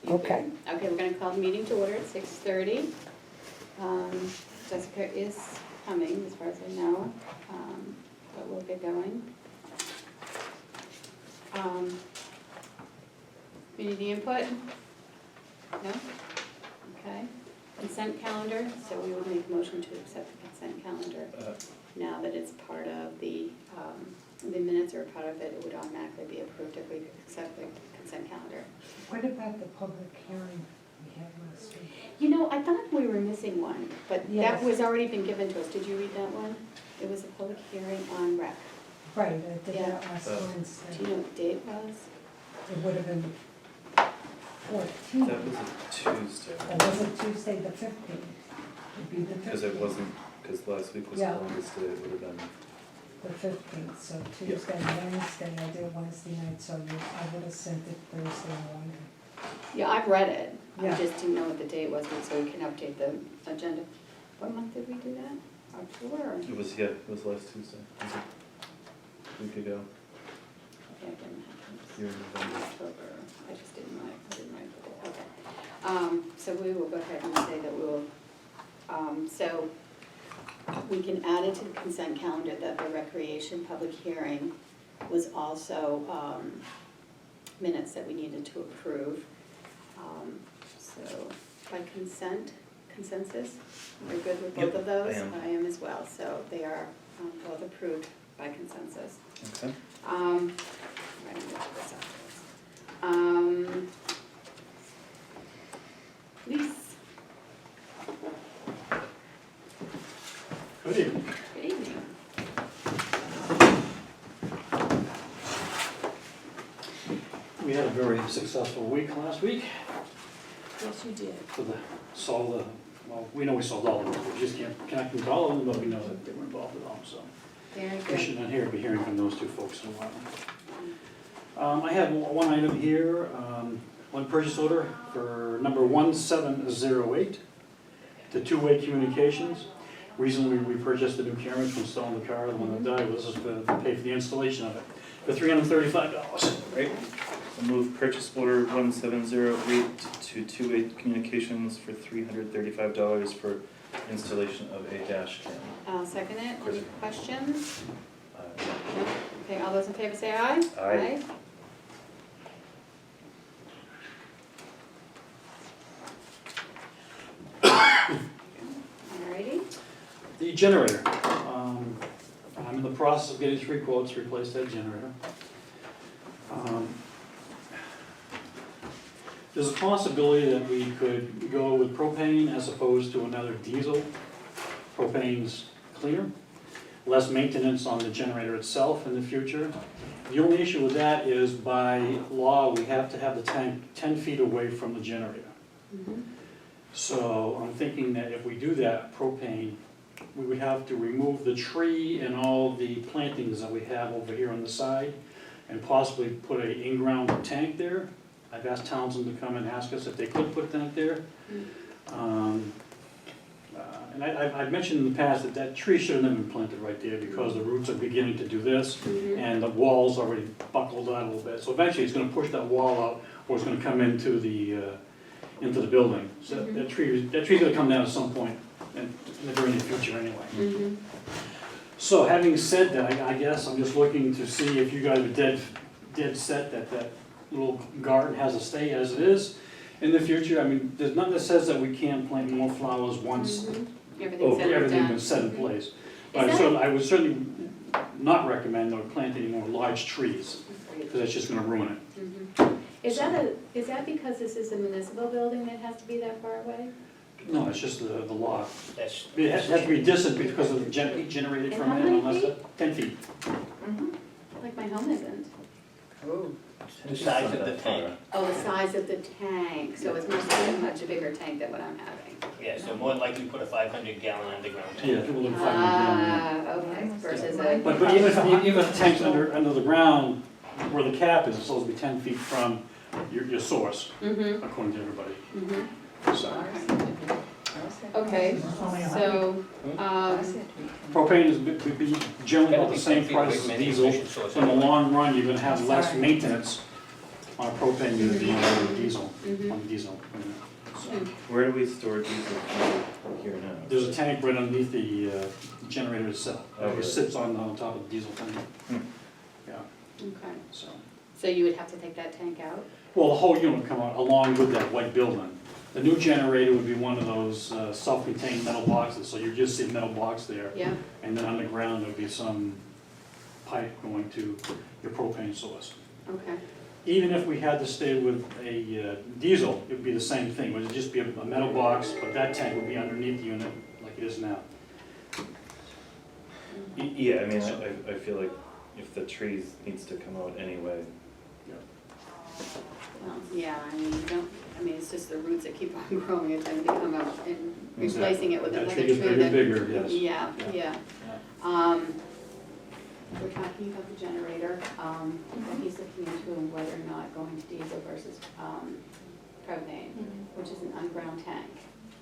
Okay. Okay, we're gonna call the meeting to order at 6:30. Jessica is coming, as far as I know, but we'll get going. Community input? No? Okay. Consent calendar, so we will make a motion to accept the consent calendar. Now that it's part of the minutes or part of it, it would automatically be approved if we accept the consent calendar. What about the public hearing we had last week? You know, I thought we were missing one, but that Yes. was already been given to us. Did you read that one? It was a public hearing on rec. Right, I did Yeah. that last Do you Wednesday. know what date it was? It would have been 14th. That was a Tuesday, Or was it Tuesday the 15th? Would be the 15th. because it wasn't, because last week was Yeah. Columbus Day, it would have been, The 15th, so Tuesday, Wednesday, I did Wednesday night, so I would have sent it Thursday morning. Yeah, I've read it. I Yeah. just didn't know what the date was, so we can update the agenda. What month did we do that? October? or- it was, yeah, it was last Tuesday, it was a week ago, Okay, I didn't have here in it. November. October. I just didn't write it. Okay. So we will go ahead and say that we will, so we can add it to the consent calendar that the recreation public hearing was also minutes that we needed to approve. So by consensus, we're good with both Yep, of those? I am. I am as well, so they are both approved by consensus. Okay. Right, I'm gonna put this up. Please. Good evening. Good evening. We had a very successful week last week Yes, you did. for well, we know we solved all of them, we just can't connect them to all of them, but we know that they were involved with all, so. Very We good. should not hear, be hearing from those two folks in a while. I have one item here, one purchase order for number 1708 to Two-Way Communications. Recently, we purchased the new cameras from Stone the car, the one that died, this is to pay for the installation of it, for $335. Great. So move purchase order 1708 to 28 Communications for $335 for installation of a dash cam. I'll second it. Any questions? Uh, No? Okay, all those in favor say aye. Aye. Alrighty. The generator, I'm in the process of getting 3 quotes to replace that generator. There's a possibility that we could go with propane as opposed to another diesel. Propane's cleaner, less maintenance on the generator itself in the future. The only issue with that is by law, we have to have the tank 10 feet away from the generator. Mhm. So I'm thinking that if we do that propane, we would have to remove the tree and all the plantings that we have over here on the side and possibly put a in-ground tank there. I've asked Townsend to come and ask us if they could put a tank there. And I've mentioned in the past that that tree should have never been planted right there because the roots are beginning to do this Mhm. and the wall's already buckled out a little bit. So eventually it's gonna push that wall out or it's gonna come into the building. So Mhm. that tree's gonna come down at some point in the very near future anyway. Mhm. So having said that, I guess I'm just looking to see if you guys are dead set that that little garden has to stay as it is in the future. I mean, there's nothing that says that we can't plant more flowers once Mhm. Everything's set everything's down. been set in Mhm. place. Is But that- I would certainly not recommend or plant any more large trees, because that's just gonna ruin it. Mhm. Is that because this is a municipal building that has to be that far away? No, it's just the law. That's, It has to be distant because of the heat generated And from how it, many unless feet? it, 10 feet. Like my home isn't. the size of the tank. Oh, the size of the tank, so it's much bigger tank than what I'm having. Yeah, so more than likely put a 500-gallon underground Yeah, tank. people live 500 gallon. Ah, okay, versus a. But even if the tank's under the ground, where the cap is, it's supposed to be 10 feet from your source, Mm-hmm, according to everybody. mm-hmm, So okay, so, propane is would be generally about the same price as diesel. In the long run, you're gonna have less maintenance on a propane unit than you have with diesel. mhm. on the diesel. So, Where do we store diesel here now? there's a tank right underneath the generator itself. Oh, It really? sits on top of the diesel tank. Hmm. Yeah, Okay, so. so you would have to take that tank out? Well, the whole unit would come out along with that white building. The new generator would be one of those self-contained metal boxes, so you just see a metal box there. Yeah, And then underground, there'd be some pipe going to your propane source. okay, Even if we had to stay with a diesel, it would be the same thing. It would just be a metal box, but that tank would be underneath the unit like it is now. Yeah, I mean, I feel like if the trees needs to come out anyway. well, yeah, I mean, you don't, I mean, it's just the roots that keep on growing, it's going to come out and replacing it with That another tree tree gets bigger and that. bigger, yes. Yeah, Yeah. yeah. We're talking about the generator, that he's looking into and whether or not going to diesel versus, propane, which is an underground tank.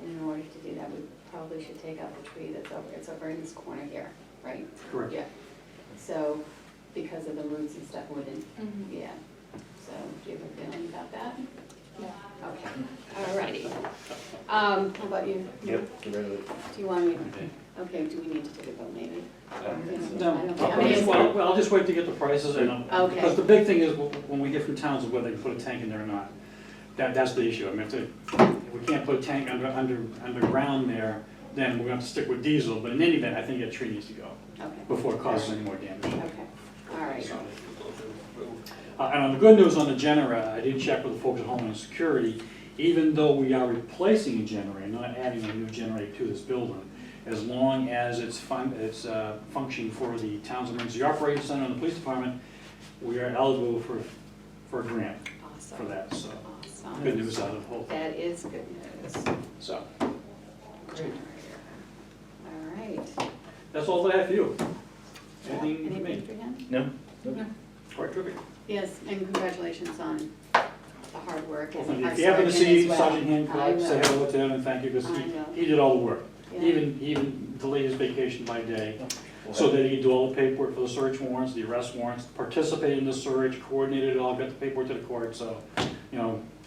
And in order to do that, we probably should take out the tree that's over, it's over in this corner here, right? Correct. Yeah. So, because of the roots and stuff wouldn't, yeah. So, do you have a feeling about that? Yeah. Okay, alrighty. How about you? Yep, get rid of it. Do you want me, Okay. okay, do we need to take a vote maybe? No, I don't think- I I'll mean, just, it's- well, I'll just wait to get the prices and, Okay. because the big thing is when we get from towns is whether they can put a tank in there or not. That's the issue. I mean, if we can't put a tank underground there, then we're gonna have to stick with diesel, but in any event, I think that tree needs to go Okay, before it causes any more damage. okay, alright. So, and on the good news on the generator, I did check with the folks at Homeland Security, even though we are replacing a generator, not adding a new generator to this building, as long as it's functioning for the town's emergency operations center and the police department, we are eligible for a grant for Awesome, that, so awesome. good news out of the whole thing. That is good news. So, Alright. that's all that I have for you. Anything for Anything me? for him? No? Quite terrific. Yes, and congratulations on the hard work Well, and thank you. our If you happen to sergeant see as well. Sergeant I Hancock, say will. hello to him and thank you, because I will. he did all the work. Yeah. Even delayed his vacation by day, so that he could do all the paperwork for the search warrants, the arrest warrants, participated in the search, coordinated it all, got the paperwork to the court, so,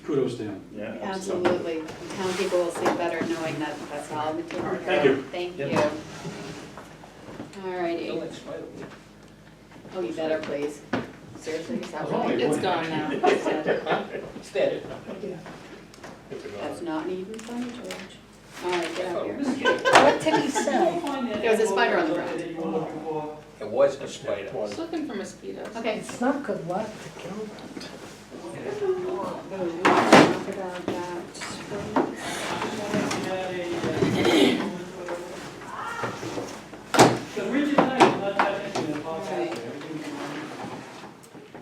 kudos to him. Yeah. Absolutely. The town people will sleep better knowing that that's all been taken All right, care thank of. you. Thank Yep. you. Alrighty. Don't let Spider win. Oh, you better, please. Seriously, is that It's only right? one. It's gone now. It's dead. It's dead. That's not even funny, George. Alright, get out of here. What did he say? There was a spider on the ground. It was a spider. Just looking for mosquitoes. Okay. It's not good luck to kill them. Oh, we talked about that.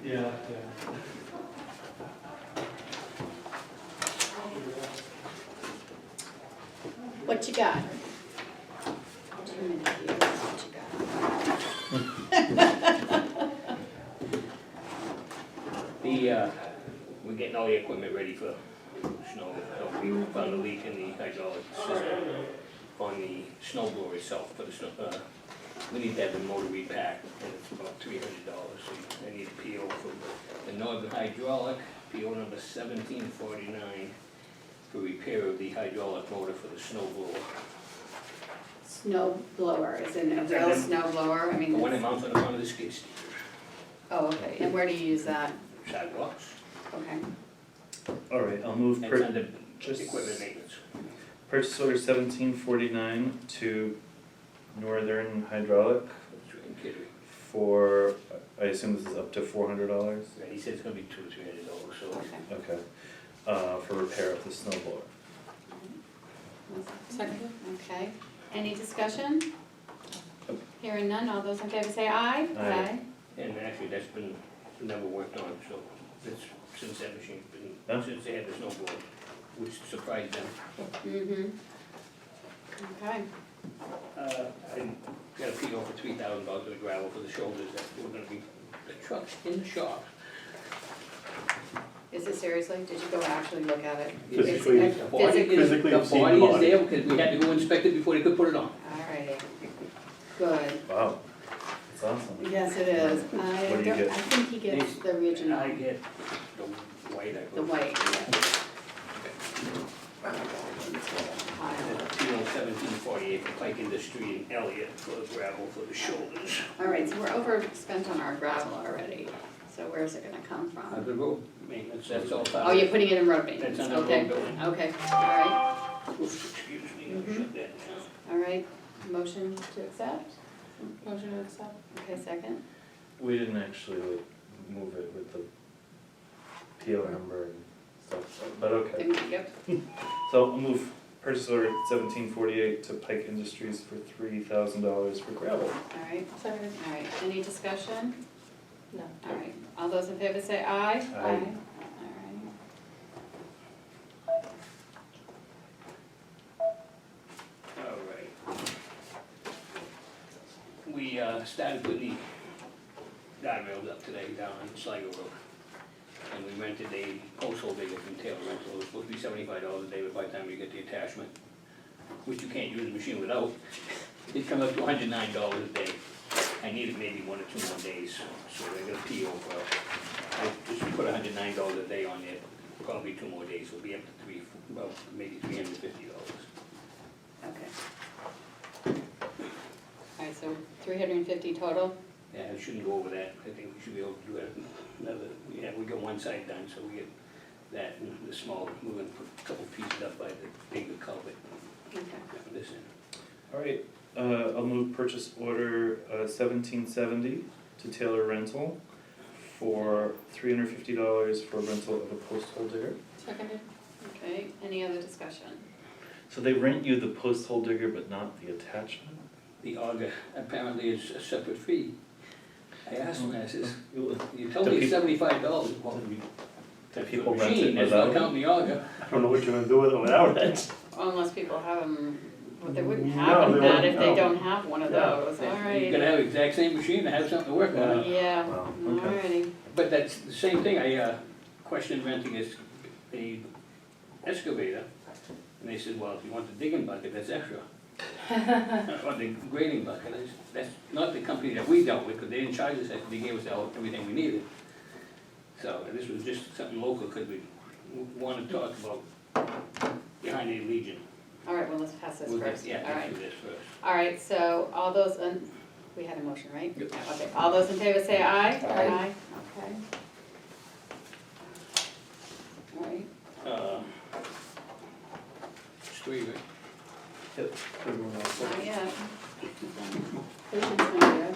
Yeah, What you got? 2 minutes here, what you got? We're getting all the equipment ready for snow. So we found a leak in the hydraulic system on the snow blower itself for the snow. We need to have the motor repacked, and it's about $300. So I need a PO from the Northern Hydraulic, PO number 1749, for repair of the hydraulic motor for the snow blower. Snow blower, is it a real snow blower? I mean, The one that it's- mounts on the front of the skid steer. oh, okay, and where do you use that? Sidewalks. Okay, All right, I'll move It's under just- equipment maintenance. purchase order 1749 to Northern Hydraulic That's right, Kittery. for, I assume this is up to $400? Yeah, he said it's gonna be $200 or $300, so. okay. Okay. For repair of the snow blower. Second. Okay, any discussion? Hearing none, all those in favor say aye. Aye. And actually, that's been, never worked on, so it's, since that machine's Huh? been, since they had the snow blower, which surprised them. Mm-hmm. Okay, I got a PO for $3,000 of gravel for the shoulders that were gonna be, the trucks in the shop. is it seriously? Did you go actually look at it? Physically. It's- The body is, Physically the obscene body is body. there because we had to go inspect it before they could put it on. Alrighty, good. Wow, that's awesome. Yes, it is. What do you get? I think he gets the original, I get the white, I the believe. white, yeah. Industry in Elliott for the gravel for the shoulders. All right, so we're overspent on our gravel already, so where's it gonna come from? The road maintenance, that's all part Oh, of you're it. putting it in road maintenance, That's under okay, road building. okay, all right, Oops, excuse me, I'll shut that down. all right, motion to accept? Motion to accept. Okay, second, We didn't actually like move it with the PO number and stuff, but okay. yep, So I'll move purchase order 1748 to Pike Industries for $3,000 for gravel. all right, Seconded. all right, any discussion? No. All right, all those in favor say aye? Aye. All right. All right. We started putting the guardrails up today down on Sligo Road. And we rented a posthole digger from Taylor Rental. It was supposed to be $75 a day, but by the time you get the attachment, which you can't use the machine without, it comes up to $109 a day. I needed maybe 1 or 2 more days, so they're gonna PO for, I just put $109 a day on there, probably 2 more days, we'll be up to maybe $350. Okay. All right, so 350 total? Yeah, I shouldn't go over that, I think we should be able to do it another, yeah, we got one side done, so we get that and the small, we're gonna put a couple pieces up by the bigger culvert, Okay. this in. All right, I'll move purchase order 1770 to Taylor Rental for $350 for rental of a post hole digger. Seconded. Okay, any other discussion? So they rent you the post hole digger but not the attachment? The auger apparently is a separate fee. I asked him, I says, Do you told me it's $75, well, people the rent machine, it that's not without? counting the auger. I don't know what you're gonna do with it without it. Unless people have them, well, they wouldn't No, have they that if wouldn't, they no. don't have one of Yeah. those, all You right. gotta have the exact same machine to have something to work on. Yeah, Wow, all okay. righty. But that's the same thing, I questioned renting a excavator, and they said, well, if you want the digging bucket, that's extra. Or the grading bucket, that's not the company that we dealt with, because they didn't charge us, that, they gave us everything we needed. So this was just something local, because we want to talk about behind the Legion. All right, well, let's pass this We'll get- first, Yeah, all let's right. do this first. All right, so all those, we had a motion, right? Yep. Yeah, okay, all those in favor say aye? Aye. Okay. All right, It's 3, right? Yep. Everyone else. not yet. Patience, my dear.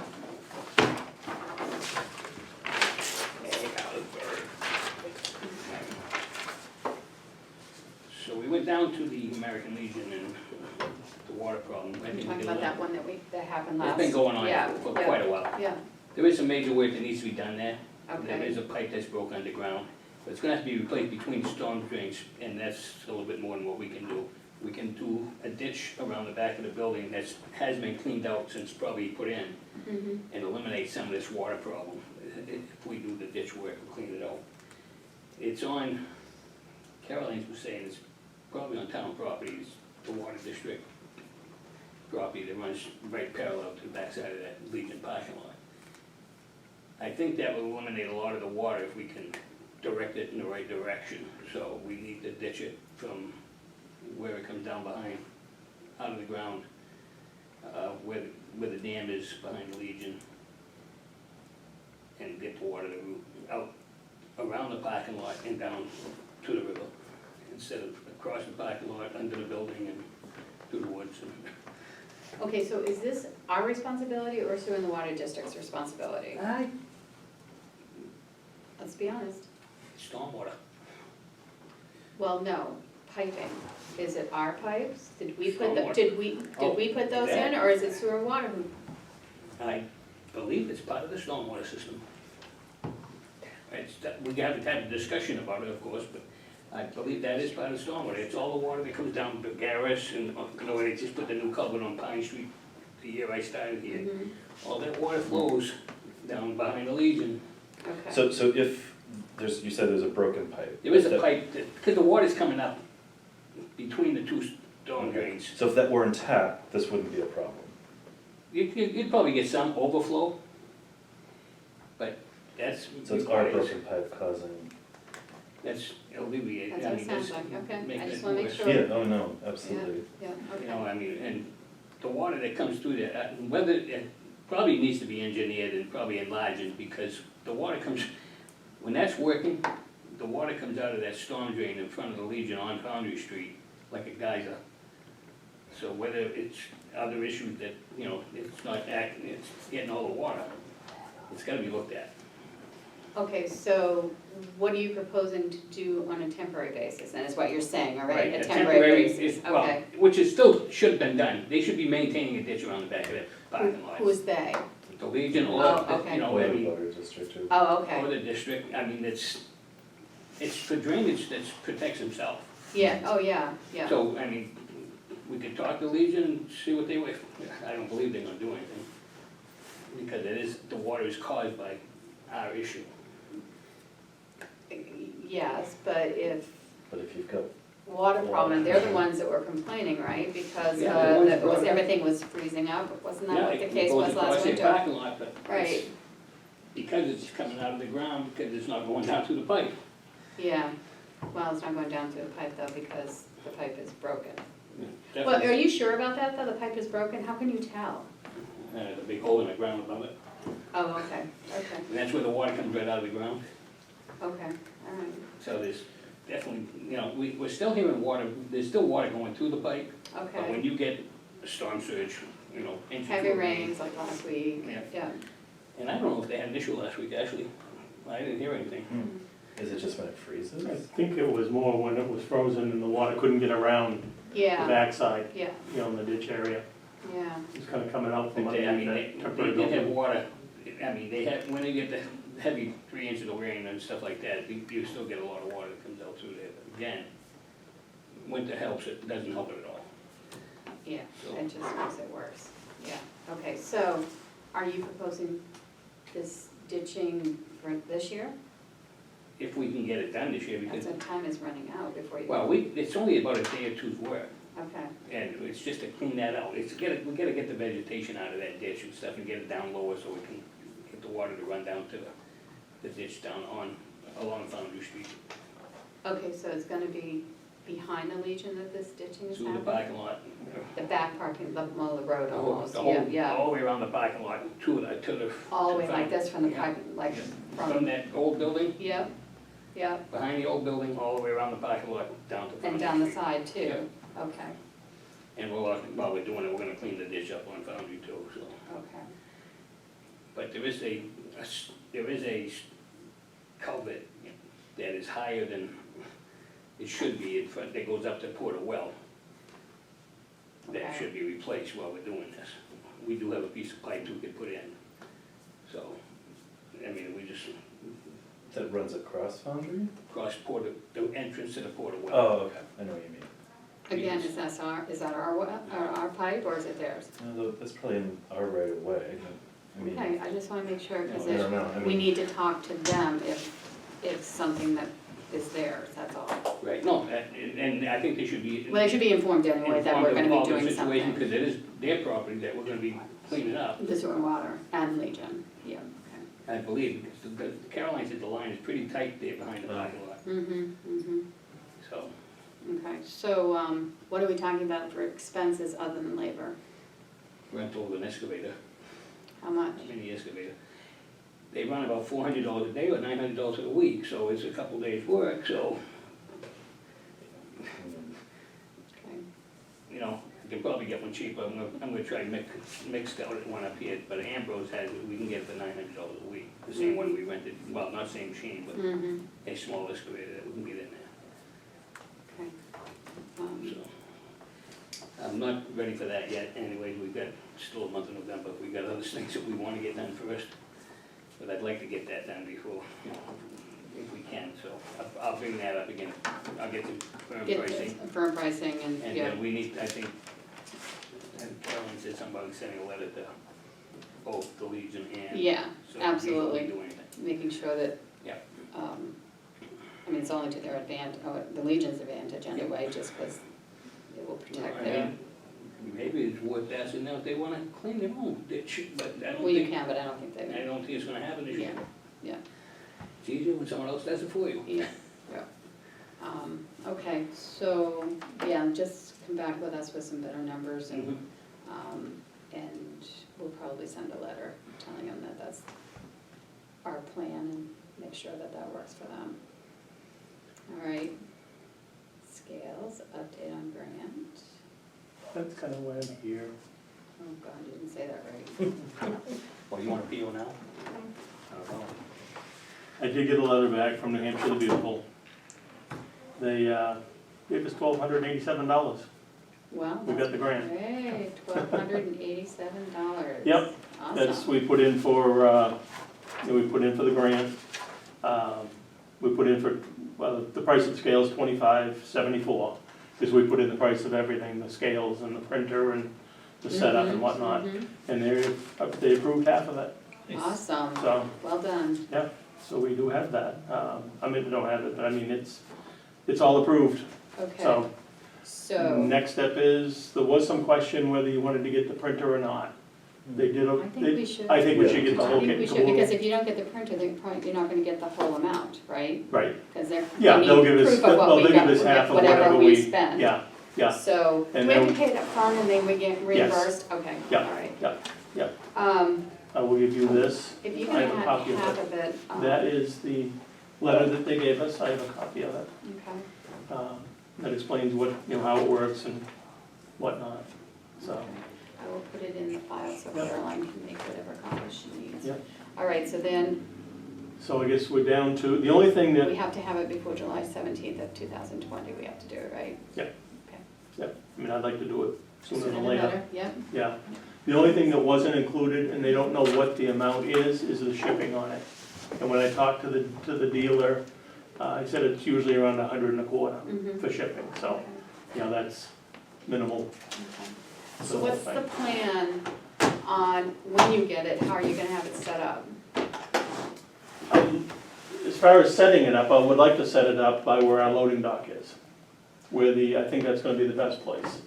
So we went down to the American Legion and the water problem. I We're think we talking did about a that little- one that happened last. It's been going Yeah, on for yeah, quite a while. Yeah, There is some major work that needs to be done there. There okay, is a pipe that's broke underground, but it's gonna have to be replaced between storm drains, and that's a little bit more than what we can do. We can do a ditch around the back of the building has been cleaned out since probably put in, mhm, and eliminate some of this water problem. If we do the ditch work and clean it out. It's on, Caroline's was saying it's probably on town properties, the water district property that runs right parallel to the backside of that Legion parking lot. I think that will eliminate a lot of the water if we can direct it in the right direction. So we need to ditch it from where it comes down behind, out of the ground, where the dam is behind the Legion, and get the water to route out around the parking lot and down to the river, instead of across the parking lot, under the building and through the woods. And okay, so is this our responsibility or Sue and the Water District's responsibility? Let's be honest. stormwater. Well, no, piping. Is it our pipes? Did we put, Stormwater. did Oh, we put those that. in, or is it sewer and water who? I believe it's part of the stormwater system. We haven't had a discussion about it, of course, but I believe that is part of the stormwater. It's all the water that comes down to Garris and, they just put the new culvert on Pine Street the year I started here. Mhm, All that water flows down behind the Legion. okay. So if there's, you said there's a broken pipe. There is a That- pipe, because the water's coming up between the two storm drains. So if that were intact, this wouldn't be a problem. You'd probably get some overflow, but that's. So it's our broken pipe causing. That's alleviated. That's I what it mean, sounds that's- like, okay, make I it just wanna make worse. sure. Yeah, oh no, absolutely. Yeah, You know, okay. I mean, and the water that comes through there, whether, it probably needs to be engineered and probably enlarged, because the water comes, when that's working, the water comes out of that storm drain in front of the Legion on Foundry Street like a geyser. So whether it's other issues that, you know, it's not acting, it's getting all the water, it's gotta be looked at. Okay, so what are you proposing to do on a temporary basis, and is what you're saying, all right? A temporary basis, is- well, okay. which is still, should have been done, they should be maintaining a ditch around the back of that parking lot. Who's they? The Legion or, Oh, okay. you know, Or I the mean, water district or. Oh, or okay, the district, I mean, it's for drainage that protects himself. yeah, oh, yeah, yeah. So, I mean, we could talk to Legion and see what they, I don't believe they're gonna do anything. Because it is, the water is caused by our issue. Yes, but if But if you've got, water problem, they're the ones that were complaining, right? Because, Yeah, they're the ones that brought it up. everything was freezing up, wasn't that what the case Yeah, was it goes last across their winter? parking lot, but it's- Right, because it's coming out of the ground, because it's not going down through the pipe. yeah. Well, it's not going down through the pipe though, because the pipe is broken. Well, Definitely. are you sure about that though? The pipe is broken? How can you tell? The big hole in the ground above it, Oh, okay, okay, and that's where the water comes right out of the ground. okay, all right, So there's definitely, you know, we're still hearing water, there's still water going through the pipe, but when okay. you get a storm surge, you know, inches. Heavy of rains like last week, Yeah. yeah. And I don't know if they had an issue last week, actually. I didn't hear anything. is it just when it freezes? I think it was more when it was frozen and the water couldn't get around the Yeah, backside, yeah, you know, in the ditch area. yeah, It's kind of coming out from But they, I mean, underneath they that temporary did have building. water, I mean, they had, when they get the heavy 3 inches of rain and stuff like that, you still get a lot of water that comes out through there. But again, winter helps, it doesn't help it at all. yeah, So- it just makes it worse, yeah. Okay, so are you proposing this ditching for this year? If we can get it done this year, That's because, when time is running out before you. well, it's only about a day or two's work. Okay, And it's just to clean that out, we gotta get the vegetation out of that ditch and stuff and get it down lower so we can get the water to run down to the ditch down along Foundry Street, okay, so it's gonna be behind the Legion that this ditching is through the happening? parking lot. The back parking, the middle of the road The whole- almost, the whole- yeah, yeah. All the way around the parking lot, to the. All the to way like this from the Yeah. parking, like From from, that old building, yep, yep, behind the old building, all the way around the parking lot, down to Foundry and down the Street. side too, okay, And while we're doing it, we're gonna clean the ditch up on Foundry too, so. okay, But there is a culvert that is higher than it should be in front, that goes up to Porter Well. That Okay. should be replaced while we're doing this. We do have a piece of pipe we could put in. So, I mean, we just That runs across Foundry? cross Porter, the entrance to the Porter Well. Oh, okay, I know what you mean. again, is that our pipe, or is it theirs? No, that's probably in our right of way, I mean. Okay, I just wanna make sure, I cause don't know, I we mean, need to talk to them if it's something that is theirs, that's all. Right, no, and I think they should be. Well, they should be informed anyway that we're gonna be doing Because something. it is their property that we're gonna be cleaning up, The sewer and water and Legion, yeah, okay. I believe, because the Caroline said the line is pretty tight there behind the parking lot, Mm-hmm, so. okay, so, what are we talking about for expenses other than labor? Rental of an excavator, How much? a mini excavator. They run about $400 a day or $900 a week, so it's a couple days' work, so, Okay, you know, you can probably get one cheaper. I'm gonna try mixed out one up here, but Ambrose has it, we can get it for $900 a week. The same one we rented, well, not same machine, but mm-hmm, a small excavator that we can get in there, okay. so. I'm not ready for that yet, anyways, we've got still a month of November, we've got other things that we wanna get done first. But I'd like to get that done before, you know, if we can, so I'll bring that up again. I'll get the firm Get pricing. firm pricing and, And yeah, then we need, I think, and Carolyn said something about sending a letter to both the Legion and. yeah, so absolutely. before we do anything. making sure that, Yeah. I mean, it's only to their advantage, the Legion's advantage anyway, just because it will protect I their, mean, maybe it's worth asking them if they wanna clean their own ditch, but I don't well, you think, can, but I don't think they I will. don't think it's gonna happen this year. Yeah, It's easier when someone else does it for you. yeah, yeah. Okay, so, yeah, just come back with us with some better numbers and, Mhm. And we'll probably send a letter telling them that that's our plan and make sure that that works for them. All right, scales, update on grant. That's kind of why I'm here. Oh God, you didn't say that right. Well, you want a PO now? I don't know. I did get a letter back from New Hampshire the Beautiful. They gave us $1,287. Well, We got the grant. Hey, $1,287. Yep, that's, Awesome. we put in for, we put in for the grant. We put in for, well, the price of the scale is $25.74, because we put in the price of everything, the scales and the printer and the setup and Mhm, whatnot. mhm. And they approved half of it, Awesome, so, well done. so we do have that. I mean, we don't have it, but I mean, it's all approved, Okay, so. so, Next step is, there was some question whether you wanted to get the printer or not. They did, I think we should. I think we should get the I whole think kit we and should, because caboodle. if you don't get the printer, then you're not gonna get the whole amount, right? Right, Because they're, yeah, they they'll need give us, proof of well, what they'll we give got, us half of whatever we spend. yeah, yeah. So, do And we have to then- pay that front and then we get reimbursed? Okay, Yeah, all right. yeah. Um, I will give you this. if you I can have a have copy of half it. of it, That is the letter that they gave us, I have a copy of it. okay. That explains what, how it works and whatnot, so. Okay. I will put it in the file so Yep. Caroline can make whatever copies she needs. Yep. All right, so then So I guess we're down to, the only thing we that, have to have it before July 17th of 2020, we have to do it, right? I mean, I'd like to do it sooner than Sooner later. better, Yep, Yeah, the only thing that wasn't included, and they don't know what the amount is the shipping on it. And when I talked to the dealer, he said it's usually around $125 mhm. for shipping, so, Okay, that's minimal. okay. for So the whole what's the thing. plan on when you get it, how are you gonna have it set up? As far as setting it up, I would like to set it up by where our loading dock is. Where I think that's gonna be the best place.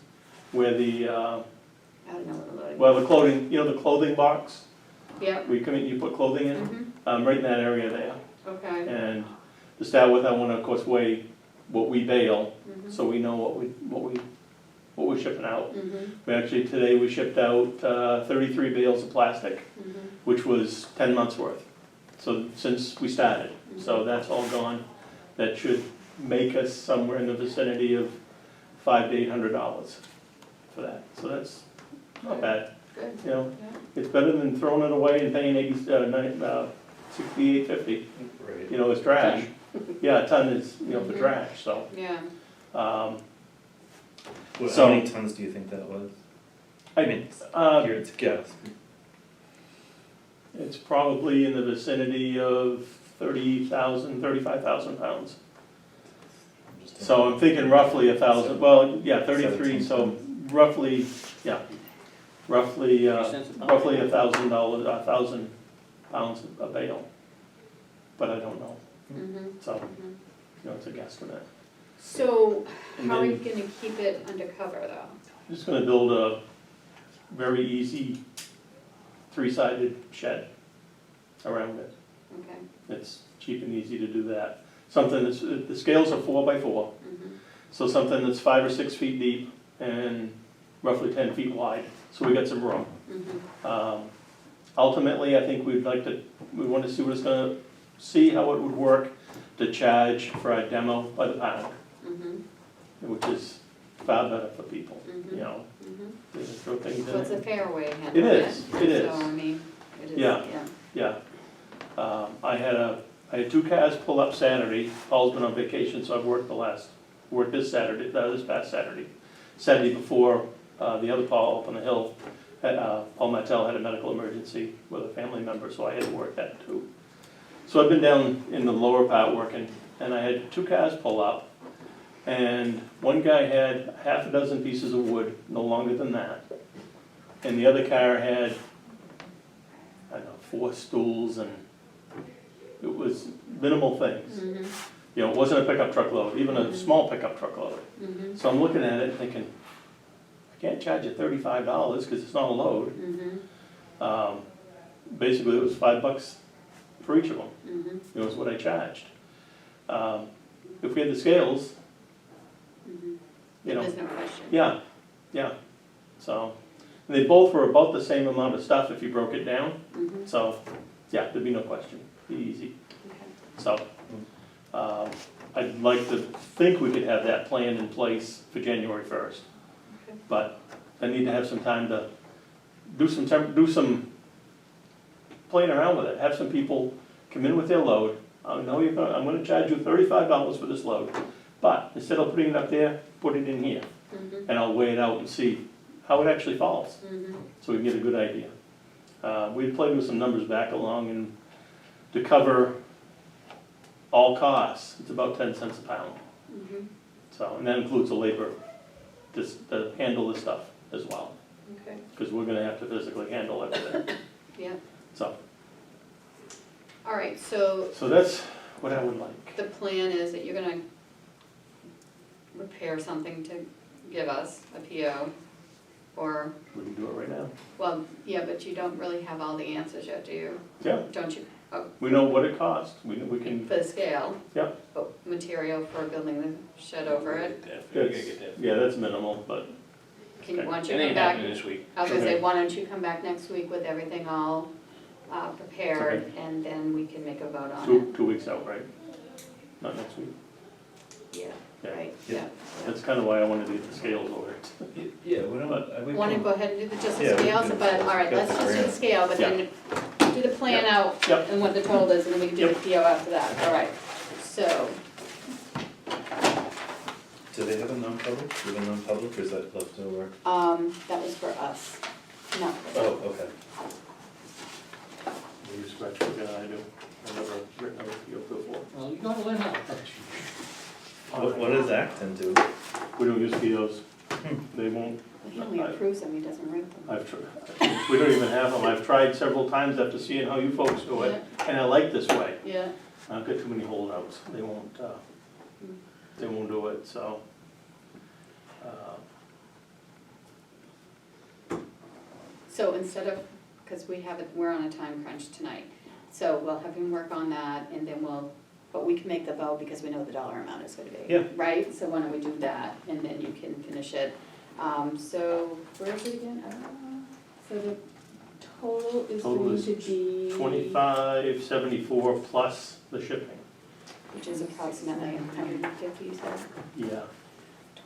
Where I don't know what the loading. well, the clothing, the clothing box, Yep, we come in, you put clothing in, mhm, right in that area there. okay, And to start with, I wanna, of course, weigh what we bale, mhm, so we know what we're shipping out. mhm, We actually, today, we shipped out 33 bales of plastic, mhm, which was 10 months' worth. So, since we started, so that's all gone. That should make us somewhere in the vicinity of $500 to $800 for that. So that's not bad, good, yeah. yeah, It's better than throwing it away and paying $68.50, Right. as trash. Yeah, a ton is, for Mhm. trash, so. yeah. How So- many tons do you think that was? I mean, Uh, here it's a guess. It's probably in the vicinity of 35,000 pounds. I'm just So I'm thinking roughly 1,000, well, yeah, 33, 17 so roughly, roughly, 3 cents a pound? roughly $1,000, 1,000 pounds a bale. But I don't know, Mhm, so, mhm. it's a guesstimate. So, And how are you then- gonna keep it undercover though? I'm just gonna build a very easy 3-sided shed around it. Okay, It's cheap and easy to do that. Something that's, the scales are 4x4, mhm, so something that's 5 or 6 feet deep and roughly 10 feet wide, so we got some room. mhm, Ultimately, I think we want to see what it's gonna, see how it would work to charge for a demo by the pound, mhm, which is far better for people, mhm, you know, mhm. they just throw things So it's a in. fair way of It handling it. is, it is. So, I mean, it is, Yeah. yeah. Yeah. I had 2 cars pull up Saturday. Paul's been on vacation, so I've worked this Saturday, this past Saturday. Saturday before, the other Paul up on the hill, Paul Mattel had a medical emergency with a family member, so I had to work that too. So I've been down in the lower part working, and I had 2 cars pull up, and one guy had half a dozen pieces of wood, no longer than that. And the other car had, I don't know, 4 stools, and it was minimal things. Mhm, It wasn't a pickup truck load, even a small pickup truck load. mhm, So I'm looking at it thinking, I can't charge you $35 because it's not a load. mhm, Basically, it was $5 for each of them. mhm, It was what I charged. If we had the scales, mhm. you know, There's no question. yeah. So And they both were about the same amount of stuff if you broke it down, Mhm. so, yeah, there'd be no question, be easy. Okay. So, I'd like to think we could have that plan in place for January first. Okay. But I need to have some time to do some playing around with it, have some people come in with their load. I know I'm gonna charge you $35 for this load, but instead of putting it up there, put it in here, Mhm. and I'll weigh it out and see how it actually falls, Mhm. so we can get a good idea. We played with some numbers back along, and to cover all costs, it's about 10 cents a pound. Mhm. So, and that includes the labor, to handle this stuff as well, Okay, because we're gonna have to physically handle everything, yeah, so. all right, so So that's what I would like. the plan is that you're gonna prepare something to give us, a PO, or, We can do it right now. well, yeah, but you don't really have all the answers yet, do you? Yeah, Don't you? Oh, we know what it costs, we can, for the scale? Yeah. But material for building the shed over it, You gotta get that. yeah, that's minimal, but, can you, Okay. why don't It you come ain't back? happening this week. I was gonna say, Okay. why don't you come back next week with everything all prepared, and then we can make a vote on it. 2 weeks out, right? Not next week. Yeah, Yeah. right, Yeah. yeah. That's kind of why I wanted to get the scales ordered. Yeah, we don't, we Want to can, go ahead and do the, just the Yeah, we can scales, do the but, scales. all right, Get let's the just do the grant. scale, but then do the plan out Yep. and what the total is, and then we can do the PO after that, all right. So, do they have a non-public? Do you have a non-public, or is that left over? that was for us, no. Oh, okay. You scratch what I do. I've never written a PO before. Well, you gotta learn how. What does Acton do? We don't use POs. They won't, He only approves them, he doesn't write them. I've tried, we don't even have them. I've tried several times after seeing how you folks do it, and I like this way. Yeah, I've got too many holdouts. They won't do it, so. so instead of, because we're on a time crunch tonight, so we'll have him work on that, and then but we can make the vote because we know the dollar amount is gonna be. Yeah. Right, so why don't we do that, and then you can finish it. So, where is it again? I don't know. So the total is Total going is to be. 2574 plus the shipping. Which is approximately 150, you said? Yeah,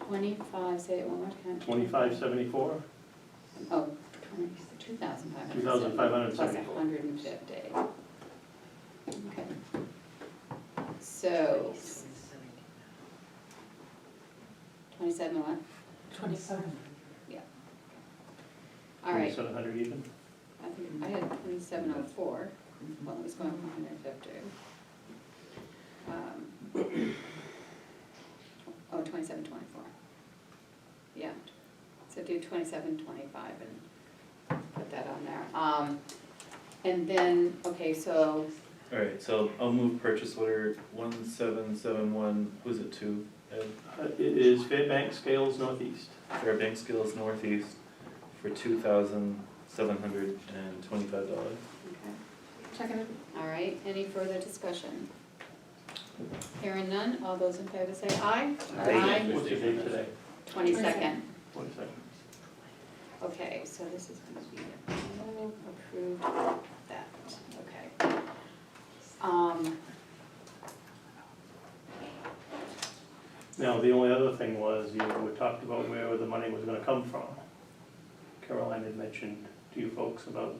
25, say it one more time. 2574? Oh, 2,500. 2,574. Plus 150. Okay. So. 27 what? 27. All right, 2,700 even? I think I had 2704, well, it was going for 150. Oh, 2724. Yeah, so do 2725 and put that on there. And then, okay, so, Alright, so I'll move purchase order 1771, who's it to? Ed? It is Fairbanks Scales Northeast. Fairbanks Skills Northeast for $2,725. okay, Second. all right, any further discussion? Hearing none, all those in favor say aye. Aye. What's the date today? 22nd. 22nd. Okay, so this is gonna be approved, that, okay. Now, the only other thing was, we talked about where the money was gonna come from. Caroline had mentioned to you folks about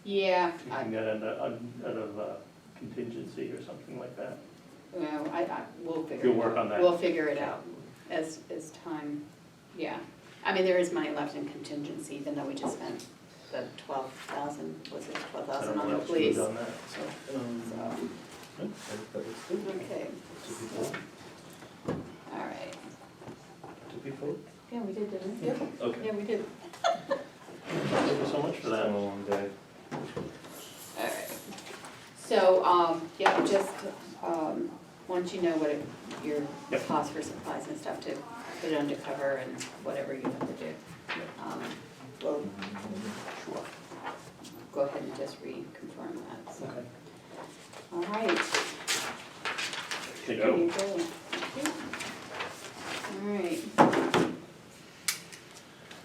Yeah, taking that out of contingency or something like that. well, we'll figure it out. You'll work on that. We'll figure it out as time, yeah. I mean, there is money left in contingency, even though we just spent the 12,000, was it I 12,000 don't on know the what police? on that, so. So, That looks good. okay, Two people, all right. 2 people? Yeah, we did, didn't we? Okay. Yeah, we did. Thank you so much for It's been that. a long day. Alright, so, yeah, just, once you know what your Yep. cost for supplies and stuff to put it under cover and whatever you have to do. We'll Sure. go ahead and just reconfirm that, so. Okay. Alright. Thank There you. you go. Alright.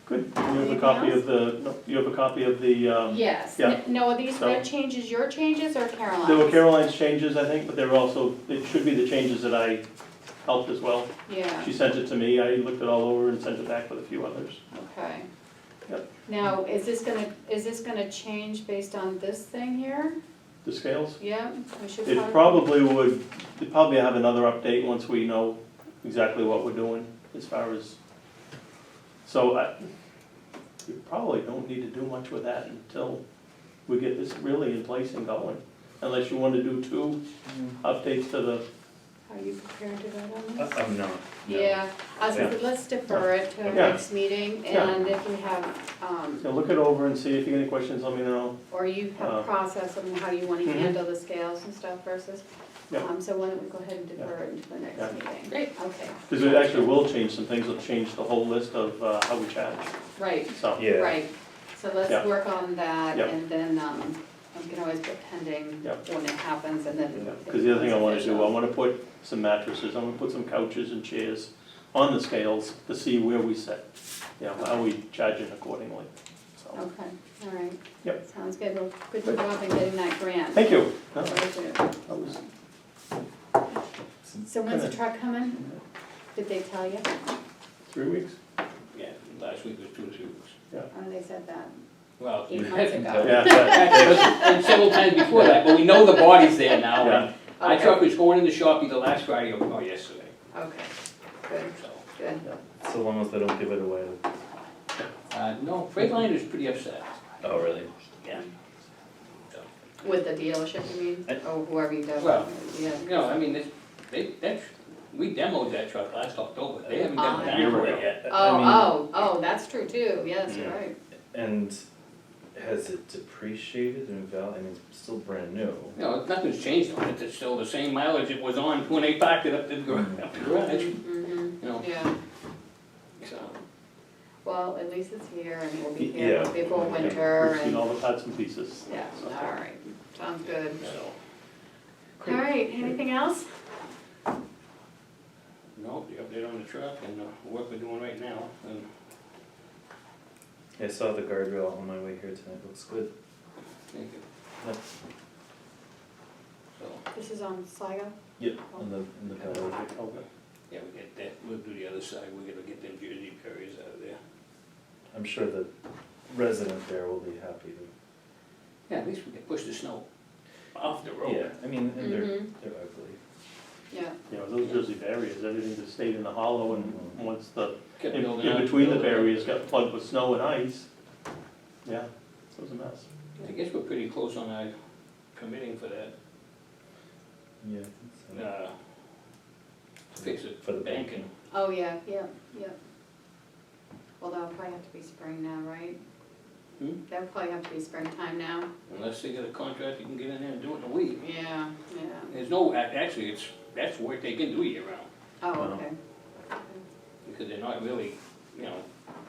Good. Any other copy else? of the, no, you have a copy of the, Yes. yeah. No, are these So- red changes your changes or Caroline's? there were Caroline's changes, I think, but there were also, it should be the changes that I helped as well. Yeah, She sent it to me, I looked it all over and sent it back with a few others. okay. Yep. Now, is this gonna change based on this thing here? The scales? Yeah, we should It probably. would probably have another update once we know exactly what we're doing as far as, so we probably don't need to do much with that until we get this really in place and going. Unless you want to do two updates to the, Are you prepared to vote on this? I'm not, no. Yeah, I was gonna Yeah. say, let's defer it to our Yeah. next meeting, Yeah. and if we have, you know, look it over and see if you get any questions, let me know. or you have a process on how you wanna Mhm. handle the scales and stuff versus, Yeah. so why don't we go ahead and defer it until the Yeah. next meeting? Great. Okay, Because it actually will change some things, it'll change the whole list of how we charge, right, so. Yeah. right, so let's Yeah. work on that, Yeah. and then, we can always put pending Yeah. when it happens, and then. Because the other thing I want to do, I Official. want to put some mattresses, I want to put some couches and chairs on the scales to see where we sit. You know, how we charge it accordingly, so. Okay, all right. Yep. Sounds good, well, good job in getting that grant. Thank you. No, Very good. that was, So when's the truck coming? Did they tell you? 3 weeks? Yeah, last week was 2 to 3 weeks. Oh, they said that Well, 8 months ago. Yeah, and several times before that, but we know the body's there now, Yeah. and my Okay. truck was going in the shop either last Friday or yesterday, Okay, good, so. good. So long as they don't give it away. No, Freightliner's pretty upset. Oh, really? Yeah. With the dealership, you mean? Or whoever you dealt Well, with? Yeah. No, I mean, we demoed that truck last October, they haven't done Ah. a dime for it yet. Oh, that's true too, yes, you're Yeah. right. And has it depreciated in value? I mean, it's still brand new. No, nothing's changed on it, it's still the same mileage it was on when they parked it up the garage, Mm-hmm, you know, yeah, so. well, at least it's here and we'll be Yeah. here before winter we've seen and, all the parts and pieces. yeah, so. all right, sounds good. So, All right, anything else? no, the update on the truck and the work we're doing right now, and I saw the guardrail on my way here tonight, looks good. thank you. Yep. So, This is on Sligo? Yep, in the valley. yeah, we get that, we'll do the other side, we're gonna get them Jersey barriers out of there. I'm sure the resident there will be happy to. Yeah, at least we can push the snow off the road. Yeah, I mean, and they're Mhm. ugly. Yeah, You know, those Jersey barriers, everything that stayed in the hollow and once the, Kept in building up, between the building up. barriers got plugged with snow and ice. Yeah, it was a mess. I guess we're pretty close on our permitting for that, Yeah, I think so. fix it, For the banking. oh, yeah, yeah, yeah. Well, that'll probably have to be spring now, right? Hmm? That'll probably have to be springtime now. Unless they get a contract, you can get in there and do it in a week. Yeah, yeah. There's no, actually, that's work they can do year round, Oh, Wow. okay. because they're not really, you know,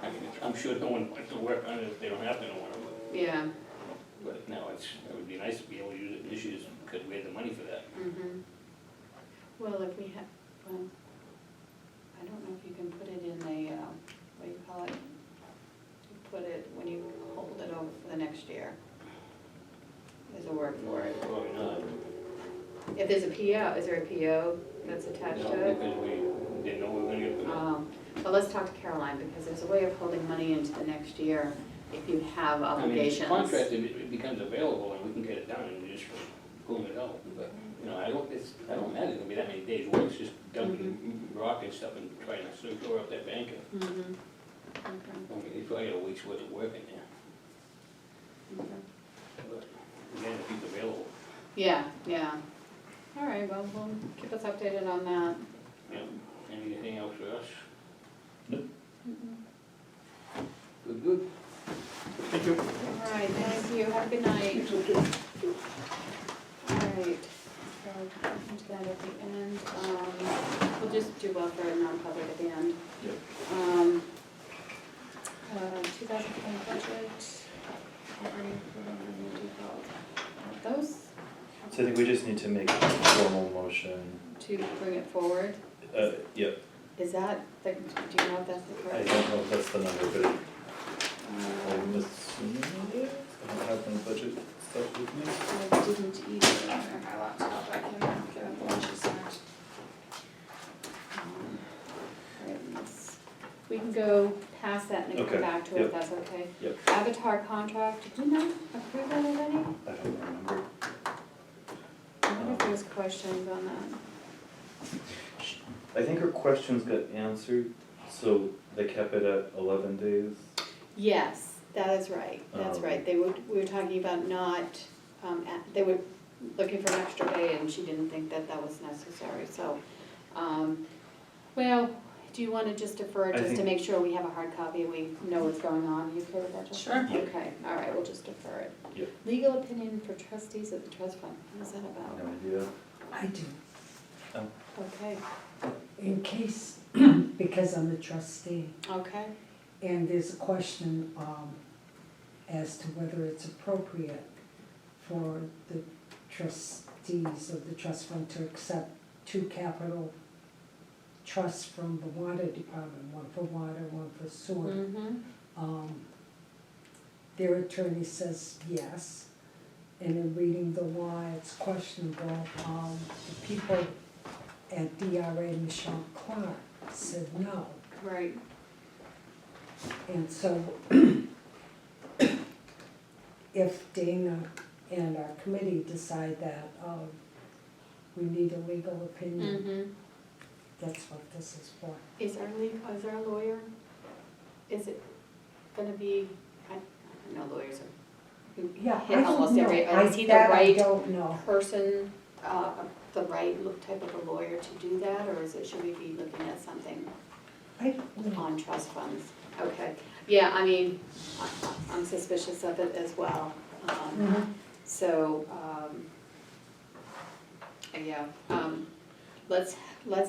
I mean, I'm sure no one wants to work on it if they don't have to know one, Yeah, but no, it would be nice to be able to use it this year, because we had the money for that. mm-hmm. Well, if we have, well, I don't know if you can put it in a, what do you call it? You put it, when you hold it over for the next year. There's a word for it. Probably not. If there's a PO, is there a PO that's attached No, to it? because we didn't know we were gonna get permit. Well, let's talk to Caroline, because there's a way of holding money into the next year if you have I mean, obligations. it's contracted, it becomes available and we can get it done and just pull it out, but, you know, I don't imagine it's gonna be that many days' work, it's just dumping rock and stuff and trying to shore up that banking. Mhm. Okay, I mean, it's probably got a week's worth of work in there, okay. but again, if he's available, Yeah, yeah. All right, well, keep us updated on that. you know, anything else for us? Mhm. Good. Thank you. All right, thank you, have a good night. All right, so, come to that at the end, we'll just do welfare and non-public at the end. Yep. 2020 budget, operating program, default. Those, So I think we just need to make a formal motion. to bring it forward, Yep, is that, do you know if that's the I correct? don't know if that's the number, but I'm assuming it is. I don't have my budget stuff with me. I didn't either on my laptop, I can get out the one she sent. Alright, we can go past that and then come Okay, back to it, yep. if that's okay. Yep. Avatar contract, did we not approve that already? I don't remember. I wonder if there's questions on that. I think her questions got answered, so they kept it at 11 days. Yes, that is right, that's right. We were talking about not, they were looking for an extra day and she didn't think that that was necessary, so. Well, do you wanna just defer I just to think- make sure we have a hard copy and we know what's going on? You okay with that, Justin? Sure. Okay, all right, we'll just defer it. Yep. Legal opinion for trustees of the trust fund, what is that about? No idea. I do, Okay, in case, because I'm a trustee, okay, and there's a question, as to whether it's appropriate for the trustees of the trust fund to accept 2 capital trusts from the water department, one for water, one for sewer. mm-hmm, Their attorney says yes, and in reading the law, it's questionable. The people at DRA, Michelle Clark, said no. right, And so if Dana and our committee decide that we need a legal opinion, mm-hmm. that's what this is for. Is our lawyer, is it gonna be, I know lawyers are, Yeah, hit I don't almost know. every, is he the That I right don't know. person, the right type of a lawyer to do that, or should we be looking at something I don't know. on trust funds? Okay, yeah, I mean, I'm suspicious of it as well. Mhm. So, yeah, let's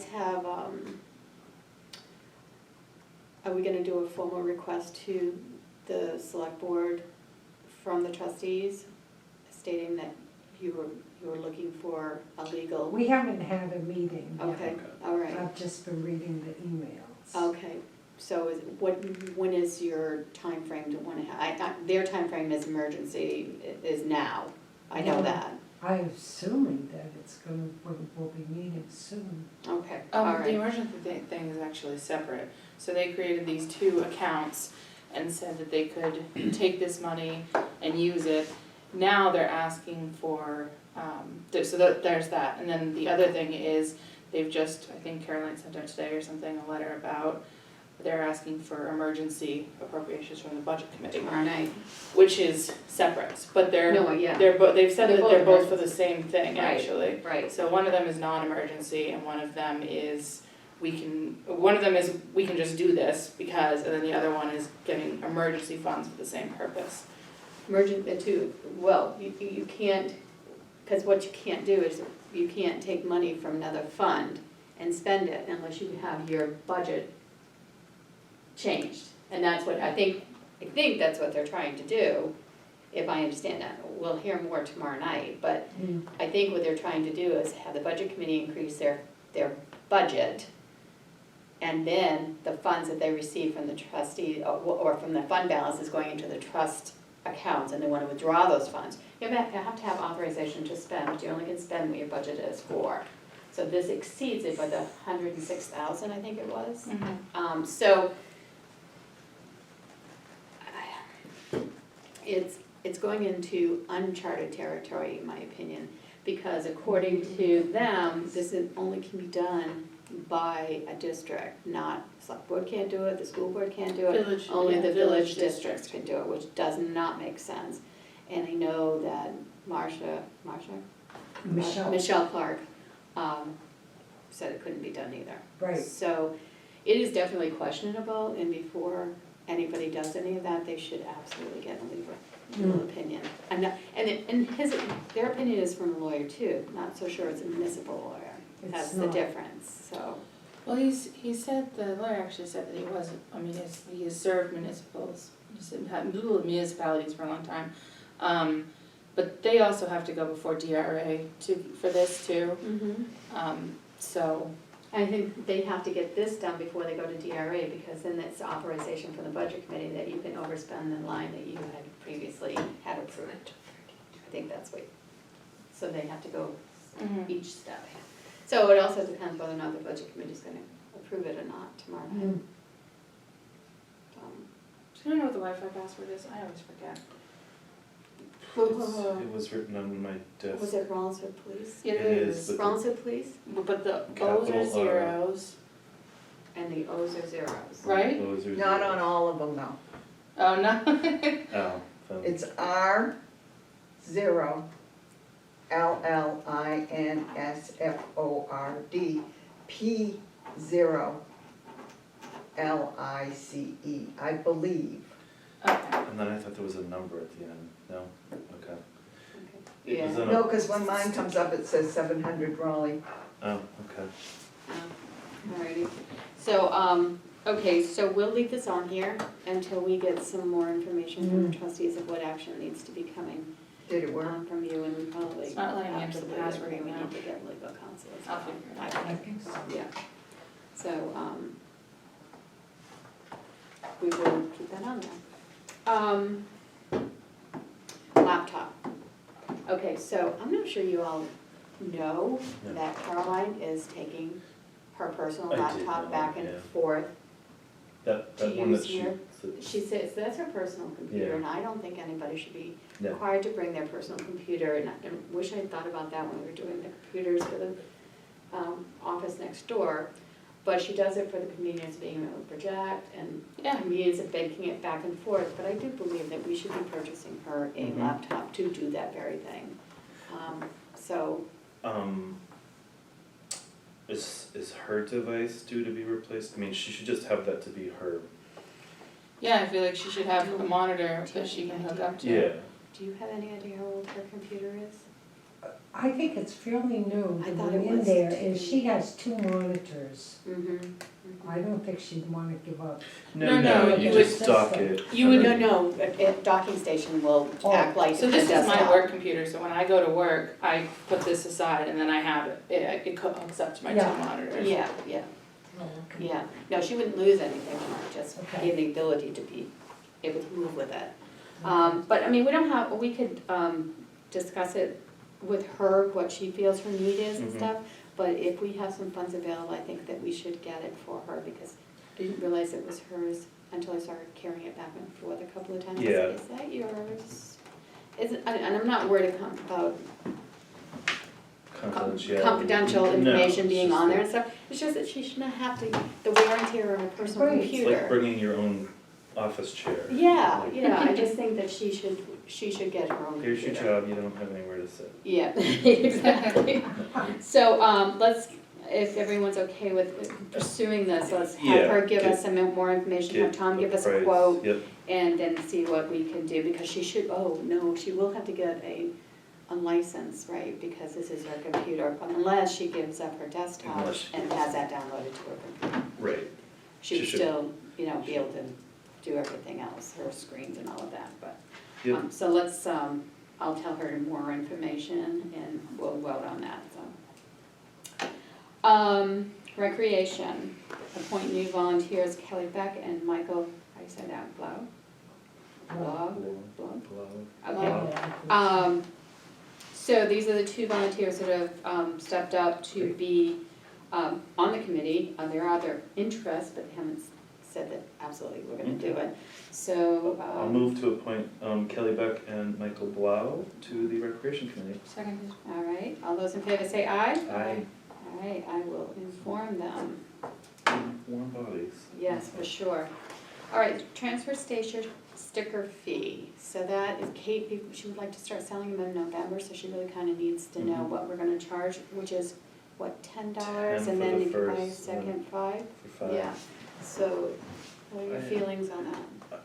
have, are we gonna do a formal request to the select board from the trustees stating that you were looking for a legal? We haven't had a meeting yet. Okay, all right, I've just been reading the emails. okay, so when is your timeframe to wanna their timeframe is emergency, is now, I know Yeah. that, I'm assuming that we'll be meeting soon. okay, all The right, emergency thing is actually separate. So they created these 2 accounts and said that they could take this money and use it. Now they're asking for, there's that. And then the other thing is, they've just, I think Caroline sent out today or something, a letter about, they're asking for emergency appropriations from the budget committee, tomorrow night, which is separate, but no, yeah, they've said They're that both they're both for the emergency. same thing, Right. actually. right, So one of them is non-emergency and one of them is we can just do this because, and then the other one is getting emergency funds for the same purpose. you can't, because what you can't do is, you can't take money from another fund and spend it unless you have your budget changed. And that's what, I think that's what they're trying to do, if I understand that. We'll hear more tomorrow night, but I think what they're trying to do is have the budget committee increase their budget, and then the funds that they receive from the trustee, or from the fund balance is going into the trust accounts, and they want to withdraw those funds. You have to have authorization to spend, but you only can spend what your budget is for. So this exceeds it by the 106,000, I think it was. So it's going into uncharted territory, in my opinion, because according to them, this only can be done by a district, not, select board can't do it, the school board can't do it. Village, Only yeah, the village village districts can do it, which does not make sense. And I know that Michelle Clark, said it couldn't be done either. Right. So it is definitely questionable, and before anybody does any of that, they should absolutely get a legal opinion. And their opinion is from a lawyer too, not so sure it's a municipal lawyer. That's It's the not. difference, so. Well, he said, the lawyer actually said that he wasn't, I mean, he has served municipalities for a long time. But they also have to go before DRA for this too. So, I think they have to get this done before they go to DRA, because then it's authorization from the budget committee that you can overspend the line that you had previously had approved. I think that's what, so they have to go Mhm. each step. So it also depends whether or not the budget committee's gonna approve it or not tomorrow night. Mm. Do you know what the Wi-Fi password is? I always forget. It was written on my desk. Was it Rollinsford Police? It It is, but the- Rollinsford Police, But the O's Capital are R. zeros, and the O's are zeros. right? Those are Not zeros. on all of them, no. Oh, no. Oh, fun. It's R zero, LLINSFORD, P zero, LICE, I believe. Okay. And then I thought there was a number at the end. No? Okay. Okay. It Yeah. was on a- No, because when mine comes up, it says 700 Raleigh. Oh, okay. Alrighty, so, okay, so we'll leave this on here until we get some more information from the trustees of what action needs to be coming Did it work? from you, and we probably. It's not letting me enter the absolutely password agree, we now. need to get legal counsel as well. I'll figure it I out. think. I think so. Yeah, so, we will keep that on there. Laptop. Okay, so I'm not sure you all know No. that Caroline is taking her personal I did laptop know, back and yeah. forth. That To one that use she, here. that- She says that's her personal computer, Yeah. and I don't think anybody should be no. required to bring their personal computer, and I wish I'd thought about that when we were doing the computers for the office next door. But she does it for the convenience of being able to project and Yeah. convenience of taking it back and forth. But I do believe that we should be purchasing her a Mhm. laptop to do that very thing. So, Is her device due to be replaced? I mean, she should just have that to be her. Yeah, I feel like she should have a monitor that she can hook up to. Yeah. do you have any idea how old her computer is? I think it's fairly new, I the thought one it in was there, too. and she has 2 monitors. Mm-hmm. I don't think she'd wanna give up. No, No, you you would- just dock it. You would- and No, then- no, a docking station will Oh, act like So a this is my desktop. work computer, so when I go to work, I put this aside and then I have it, it hooks up to my 2 Yeah. monitors. Yeah, yeah, Oh, okay. yeah. No, she wouldn't lose anything, she might just Okay. gain the ability to be able to move with it. But I mean, we could discuss it with her, what she feels her need is and Mhm. stuff. But if we have some funds available, I think that we should get it for her, because I didn't realize it was hers until I started carrying it back and forth a couple of times. I said, Yeah. is that yours? And I'm not worried about confidential No, information it's being just on there that- and stuff. It's just that she shouldn't have to, the wear and tear on her personal Right. It's like computer. bringing your own office chair. Yeah, Like, yeah, I just think that she should get her own computer. Here's your job, you don't have anywhere to sit. Yeah, exactly. So, let's, if everyone's okay with pursuing this, let's have Yeah, her give get- us some more information, have Get Tom the give us a price. quote, Yep, and then see what we can do, because she should, oh, no, she will have to get a license, right, because this is her computer, unless she gives up her desktop Unless she and gives has that downloaded to her computer. right. She would She should. still, be able to do everything else, her screens and all of that, but. Yep. So let's, I'll tell her more information and we'll vote on that, so. Recreation, appoint new volunteers Kelly Beck and Michael, how do you say that, Blau? Blau? Blau? Okay. Oh, So these are the 2 volunteers that have stepped up to be on the committee. There are other interests, but they haven't said that absolutely we're gonna do it. So, I'll move to appoint Kelly Beck and Michael Blau to the Recreation Committee. Second. all right, all those in favor say aye? Aye. All right, I will inform them, Warm bodies. yes, for sure. All right, transfer station sticker fee. So that is Kate, she would like to start selling them in November, so she really kind of needs to know Mhm. what we're gonna charge, which is, what, $10? 10 And for then the if you buy a first, and second, 5? For 5. Yeah, so what are your I- feelings on that?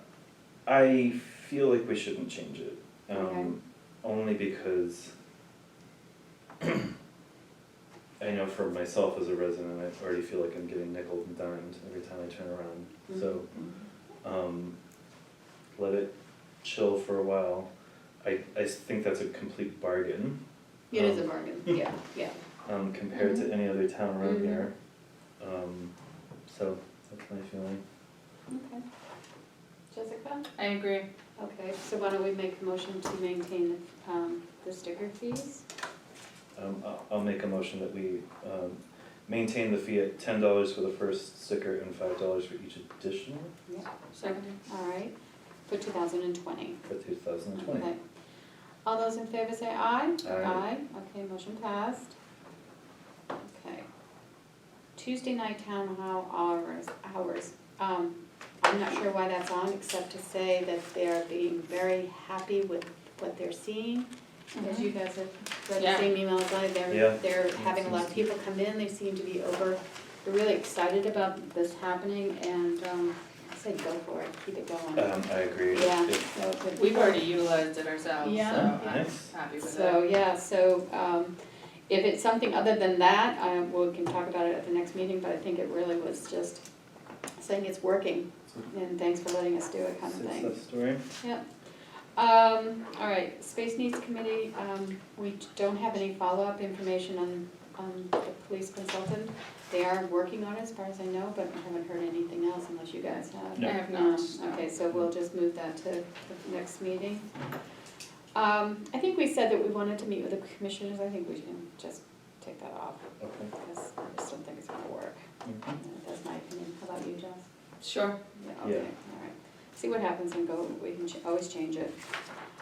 I feel like we shouldn't change it, Okay. only because I know for myself as a resident, I already feel like I'm getting nickeled and dimed every time I turn around. So, let it chill for a while. I think that's a complete bargain. It is a bargain, yeah, yeah. Compared to any other town around Mhm. here. So that's my feeling. Okay. Jessica? I agree. Okay, so why don't we make a motion to maintain the sticker fees? I'll make a motion that we maintain the fee at $10 for the first sticker and $5 for each additional Yeah. Seconded. All right, for 2020. for 2020. Okay. All those in favor say aye? Aye. Okay, motion passed. Okay. Tuesday night town hall hours. I'm not sure why that's on, except to say that they're being very happy with what they're seeing. As you guys have read the Yeah. same emails, Yeah. they're having a lot of people come in, they seem to be they're really excited about this happening, and I say go for it, keep it going. I agree. Yeah, If- so the We've people- already utilized it ourselves, so Yeah. I'm Nice. happy with it. So, yeah, if it's something other than that, we can talk about it at the next meeting, but I think it really was just saying it's working, and thanks for letting us do it kind of thing. Success story. Yeah. All right, Space Needs Committee, we don't have any follow-up information on the police consultant. They are working on it as far as I know, but I haven't heard anything else unless you guys have. I have not. Okay, so we'll just move that to the next meeting. I think we said that we wanted to meet with the commissioners, I think we can just take that off, Okay. because I just don't think it's gonna work. Mhm. That's my opinion, how about you, Jess? Sure. Yeah, okay, Yeah. all right. See what happens and go, we can always change it.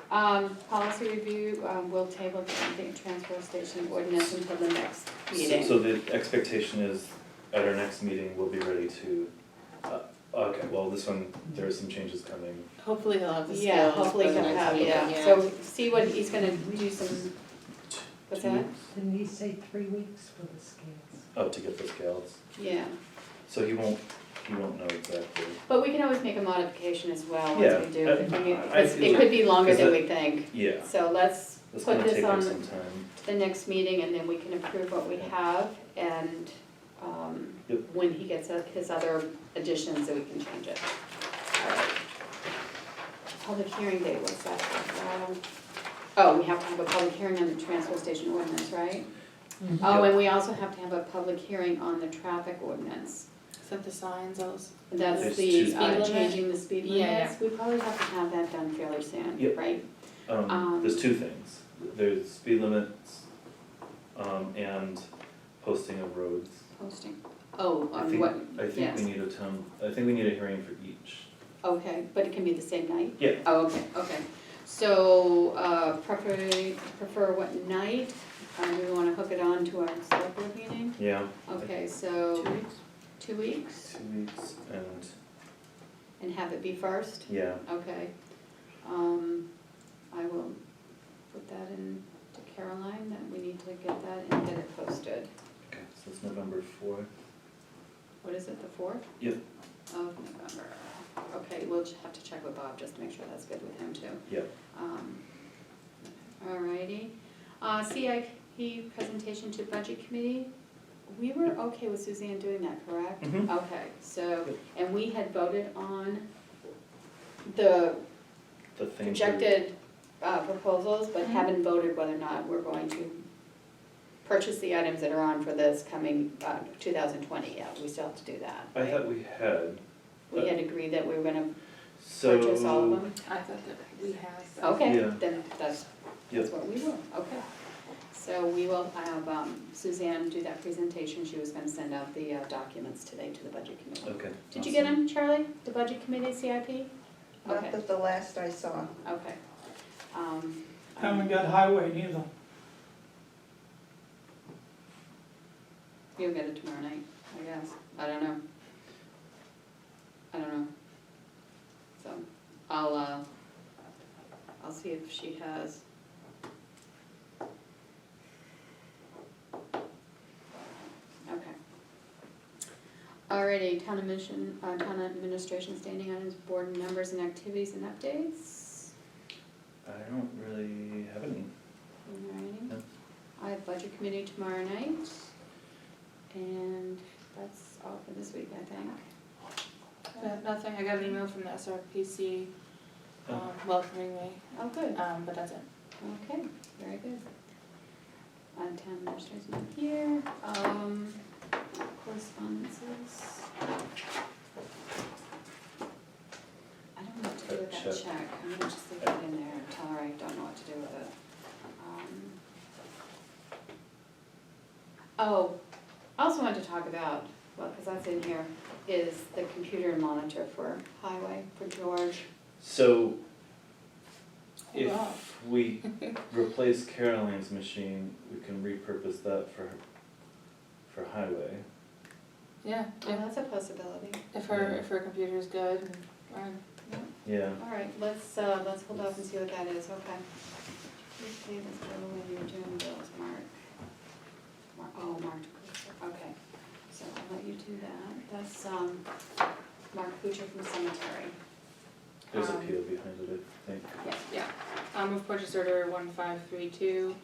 Policy review, we'll table the transfer station ordinance until the next meeting. So the expectation is at our next meeting, we'll be ready to, okay, well, this one, there are some changes coming. Hopefully he'll have the skills Yeah, for hopefully the he'll next have, meeting, yeah, so see what, he's gonna do some, what's that? Didn't he say 3 weeks for the scales? Oh, to get the scales. Yeah, So he won't know exactly. but we can always make a modification as well Yeah, once we do I- it, I because feel it could be longer than because we think. Yeah, So let's that's put gonna this take on him some time. the next meeting, and then we can approve what we have, and Yep. when he gets his other additions, then we can change it. All right. Public hearing date, what's that? Oh, we have to have a public hearing on the transfer station ordinance, right? Oh, and we also have to have a public hearing on the traffic ordinance. Is that the signs, those? That's There's the, two things. changing the speed Yeah, yeah. limits, we probably have to have that done fairly soon, Yep. right? There's two things. There's speed limits, and posting of roads. Posting. Oh, I on think- what, I think yes. we need I think we need a hearing for each. Okay, but it can be the same night? Yeah. Oh, okay, okay. So, prefer what night? Do we wanna hook it on to our select board meeting? Yeah. Okay, so, 2 weeks? 2 weeks, 2 weeks and have it be first? yeah. Okay. I will put that in to Caroline, that we need to get that and get it posted. Okay, so it's November 4th. What is it, the 4th? Yep. Of November. Okay, we'll have to check with Bob, just to make sure that's good with him too. Yep. Alrighty. CIP presentation to budget committee. We were okay with Suzanne doing that, correct? Mhm. Okay, so, and we had voted on the The thing. projected proposals, but Mm-hmm. haven't voted whether or not we're going to purchase the items that are on for this coming 2020 yet. We still have to do that, I right? thought we had. We had agreed that we were gonna So. purchase all of them? I thought that we had. Okay, Yeah. then that's Yep. what we will, okay. So we will have Suzanne do that presentation, she was gonna send out the documents today to the budget committee. Okay. Did you get awesome. them, Charlie, the budget committee CIP? Not Okay, that the last I saw. okay. Haven't got highway neither. You'll get it tomorrow night, I guess, I don't know. So, I'll see if she has. Okay. Alrighty, town administration standing items, board members and activities and updates. I don't really have any. Alrighty. No. I have budget committee tomorrow night, and that's all for this week, I think. Nothing, I got an email from the SRPC welcoming me, Oh, good. but that's it. Okay, very good. Town administration here. Correspondences. I don't know what to do with that Check. check, I'm gonna just leave it in there and tell her I don't know what to do with it. Oh, I also wanted to talk about, well, because that's in here, is the computer monitor for highway, for George. So Hold on. if we replace Caroline's machine, we can repurpose that for highway. Yeah, Oh, that's a possibility. if her computer's good and fine. Yeah. All right, let's hold off and see what that is, okay. Please pay this bill when you're doing bills, Mark. Mark, okay. So I'll let you do that. That's, Mark Kuchar from Cemetery. There's a PO behind it, I think. Yeah. Move purchase order 1532,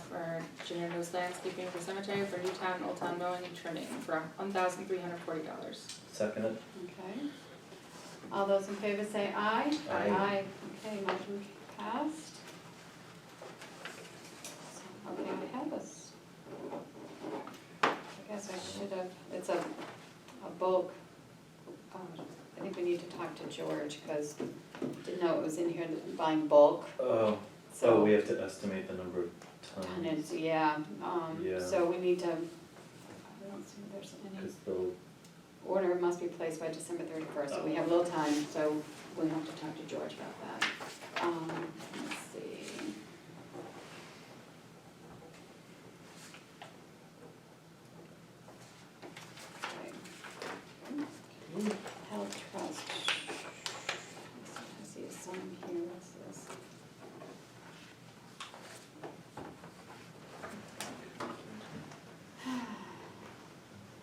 for Gennado's Landscaping for Cemetery for Newtown, Old Town mowing and trimming for $1,340. Second it? Okay. All those in favor say aye. Aye. Okay, motion passed. Okay, I have this. I guess I should have, it's a bulk. I think we need to talk to George, because didn't know it was in here, buying bulk, Oh, so. we have to estimate the number of tons. Tonnage, yeah, Yeah. so we need to, I don't see if there's any. Because they'll, Order must be placed by December 31st, so we have a little time, so we'll have to talk to George about that. Let's see. Okay. Health Trust. I see a sum here, what's this?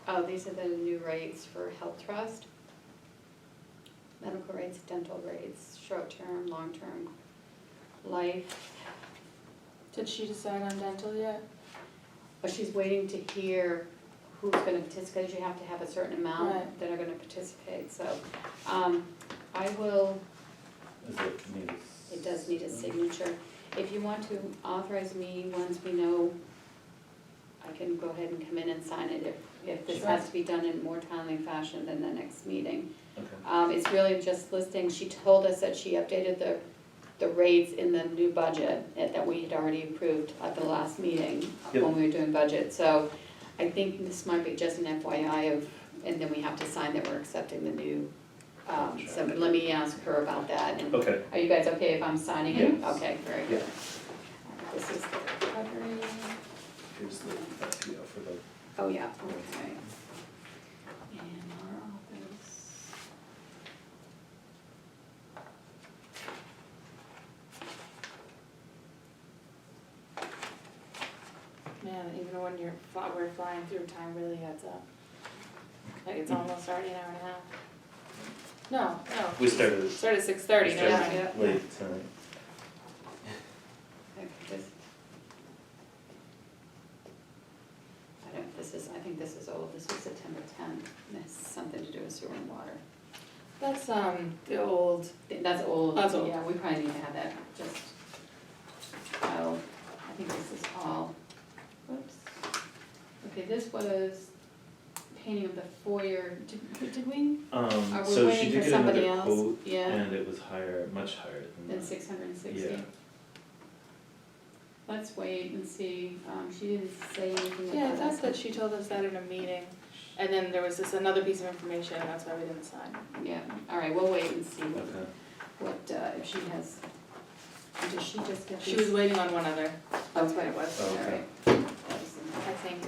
Oh, these are the new rates for Health Trust. Medical rates, dental rates, short-term, long-term, life. Did she decide on dental yet? But she's waiting to hear who's gonna participate, because you have to have a certain amount Right. that are gonna participate, so, I will, does it need a? it does need a signature. If you want to authorize me, once we know, I can go ahead and come in and sign it if this has to be done in more timely fashion than the next meeting. Okay. It's really just listing, she told us that she updated the rates in the new budget that we had already approved at the last meeting Yep. when we were doing budget, so I think this might be just an FYI of, and then we have to sign that we're accepting the new, so let me ask her about that, and Okay, are you guys okay if I'm signing it? Yes. Okay, very good. Yeah. This is the recovery, here's the PO for the, oh yeah, okay. And our office. Man, even when we're flying through, time really adds up. Like it's almost already an hour and a half. No. we started, Started at 6:30, we never started mind. Yeah. late tonight. Okay, I think this is old, this was September 10th, this has something to do with sewer and water. That's, the old, That's old. That's old. Yeah, we probably need to have that, just, oh, I think this is all, whoops. Okay, this was painting of the foyer, did we? Are we So she waiting did for get somebody another else? quote, Yeah, and it was higher, much higher than than that. 660? Yeah. Let's wait and see, she didn't say anything about yeah, I that. thought that she told us that in a meeting. And then there was this another piece of information, and that's why we didn't sign. Yeah, all right, we'll wait and see Okay. what, if she has, does she just get She these? was waiting on one other, that's what it was. Oh, All okay. right. That was I think,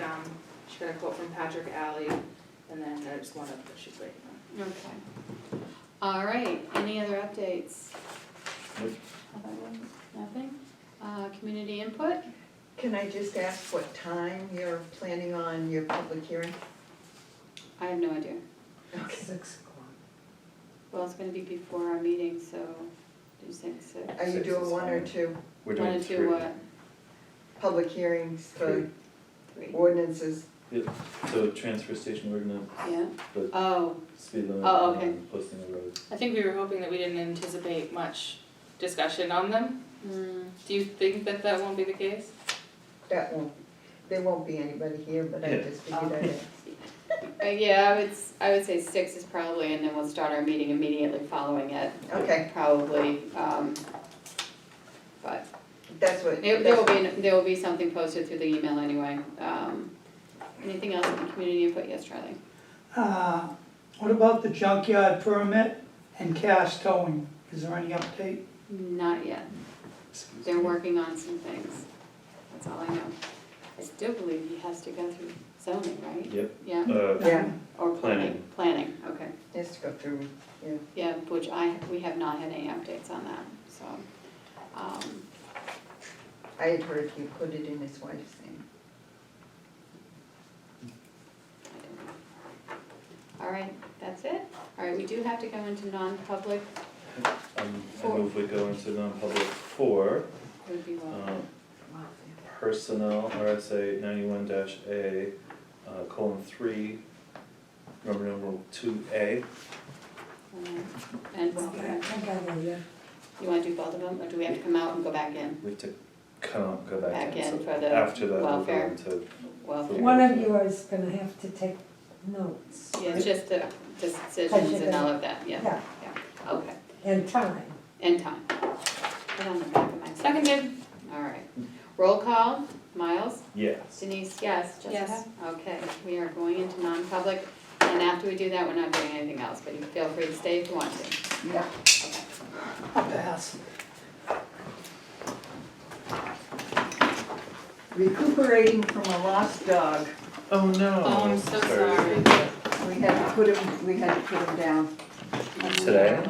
she got a quote from Patrick Alley, and then there's one other that she's waiting on. Okay. All right, any other updates? Nope. Nothing? Community input? Can I just ask what time you're planning on your public hearing? I have no idea. Okay. 6 o'clock. Well, it's gonna be before our meeting, so do you think six? Are you 6 doing is one or fine. two We're One doing and two, three. what? public hearings for Three. Three? ordinances? So transfer station ordinance, Yeah? the Oh, speed limit, Oh, okay. and posting the roads. I think we were hoping that we didn't anticipate much discussion on them. hmm, Do you think that that won't be the case? That won't there won't be anybody here, but I Yeah. just figured I'd ask. Yeah, I would say 6 is probably, and then we'll start our meeting immediately following it, Okay, probably, but that's what. there will be something posted through the email anyway. Anything else in the community input? Yes, Charlie? What about the junkyard permit and cast towing? Is there any update? Not yet. They're working on some things. That's all I know. I still believe he has to go through zoning, right? Yep. Yeah, Yeah, or planning, okay. just go through, yeah. Yeah, which we have not had any updates on that, so. I had heard he put it in his wife's name. I don't know. All right, that's it. All right, we do have to go into non-public. I move we go into non-public for, Would be well. personnel, RSA 91-A, :3, number 2A. And I got it, yeah. you wanna do both of them, or do we have to come out and go back in? We have to come out and go back Back in, in so for the after that we'll go welfare. into, Welfare. One of you is gonna have to take notes. Yeah, it's just the decisions and all of that, yeah, Yeah, yeah, okay. and time. And time. Put on the back of my. Seconded. All right. Roll call, Miles? yes. Denise, yes. Jessica? Yes. Okay, we are going into non-public, and after we do that, we're not doing anything else, but you feel free to stay if you want to. Yeah. Okay. I'll pass. Recuperating from a lost dog. Oh, no. Oh, I'm so sorry. We had to put him down. Today?